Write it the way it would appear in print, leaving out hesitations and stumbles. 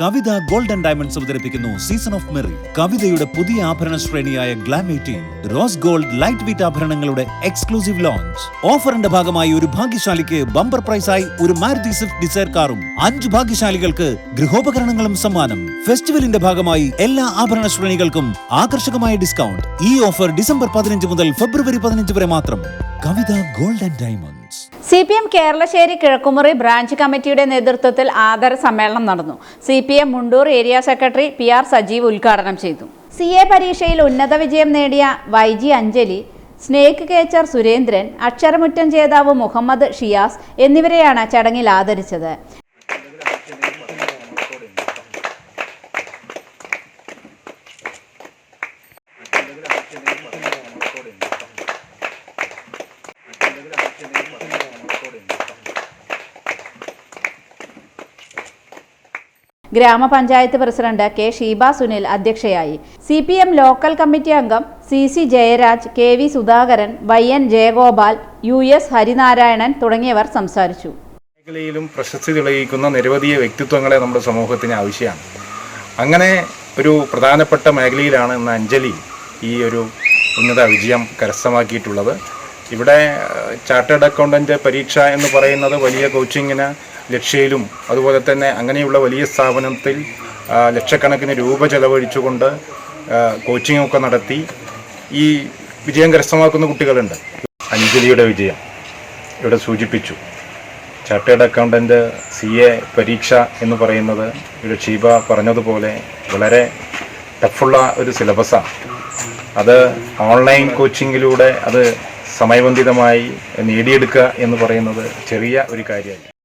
Kavitha gold and diamonds അവതരിപ്പിക്കുന്നു season of merry. കവിതയുടെ പുതിയ ആഭരണ ശ്രേണിയായ glam 18 rose gold light weight ആഭരണങ്ങളുടെ എക്സ്ക്ലൂസീവ് ലോഞ്ച്. ഓഫറിന്റെ ഭാഗമായി ഒരു ഭാഗ്യശാലിക്ക് ബമ്പർ പ്രൈസായി ഒരു മാരുതി സ്വിഫ്റ്റ് ഡിസയർ കാറും 5 ഭാഗ്യശാലികൾക്ക് ഗൃഹോപകരണങ്ങളും സമ്മാനം. ഫെസ്റ്റിവലിന്റെ ഭാഗമായി എല്ലാ ആഭരണ ശ്രേണികൾക്കും ആകർഷകമായ ഡിസ്കൗണ്ട്. ഈ ഓഫർ ഡിസംബർ 15 മുതൽ ഫെബ്രുവരി 15 വരെ മാത്രം. Kavitha gold and diamonds. CPM Keralassery Kizhakkumuri branch കമ്മിറ്റിയുടെ നേതൃത്വത്തിൽ ആദര സമ്മേളനം നടന്നു. CPM Mundur area secretary PR Sajeev ഉദ്ഘാടനം ചെയ്തു. CA പരീക്ഷയിൽ ഉന്നത വിജയം നേടിയ YG Anjali, snake catcher Surendran, Aksharamuttam ജേതാവ് മുഹമ്മദ് ഷിയാസ് എന്നിവരെയാണ് ചടങ്ങിൽ ആദരിച്ചത്. ഗ്രാമപഞ്ചായത്ത് പ്രസിഡന്റ് K. ഷീബ സുനിൽ അധ്യക്ഷയായി. CPM ലോക്കൽ കമ്മിറ്റി അംഗം CC Jayaraj, KV Sudhakaran, YN Jayagopal, US Harinarayanan തുടങ്ങിയവർ സംസാരിച്ചു. മേഖലയിലും പ്രശസ്തി തെളിയിക്കുന്ന നിരവധി വ്യക്തിത്വങ്ങളെ നമ്മുടെ സമൂഹത്തിന് ആവശ്യമാണ്. അങ്ങനെ ഒരു പ്രധാനപ്പെട്ട മേഖലയിലാണ് ഇന്ന് അഞ്ജലി ഈ ഒരു ഉന്നത വിജയം കരസ്ഥമാക്കിയിട്ടുള്ളത്. ഇവിടെ ചാർട്ടേഡ് അക്കൗണ്ടൻ്റ് പരീക്ഷ എന്ന് പറയുന്നത് വലിയ കോച്ചിങ്ങിന് ലക്ഷ്യയിലും അതുപോലെ തന്നെ അങ്ങനെയുള്ള വലിയ സ്ഥാപനത്തിൽ ലക്ഷക്കണക്കിന് രൂപ ചെലവഴിച്ചുകൊണ്ട് കോച്ചിങ്ങൊക്കെ നടത്തി ഈ വിജയം കരസ്ഥമാക്കുന്ന കുട്ടികളുണ്ട്. അഞ്ജലിയുടെ വിജയം ഇവിടെ സൂചിപ്പിച്ചു. ചാർട്ടേഡ് അക്കൗണ്ടൻ്റ് CA പരീക്ഷ എന്ന് പറയുന്നത് ഇവിടെ ഷീബ പറഞ്ഞതുപോലെ വളരെ ടഫുള്ള ഒരു സിലബസാണ്. അത് ഓൺലൈൻ കോച്ചിങ്ങിലൂടെ അത് സമയബന്ധിതമായി നേടിയെടുക്കുക എന്ന് പറയുന്നത് ചെറിയ ഒരു കാര്യമല്ല.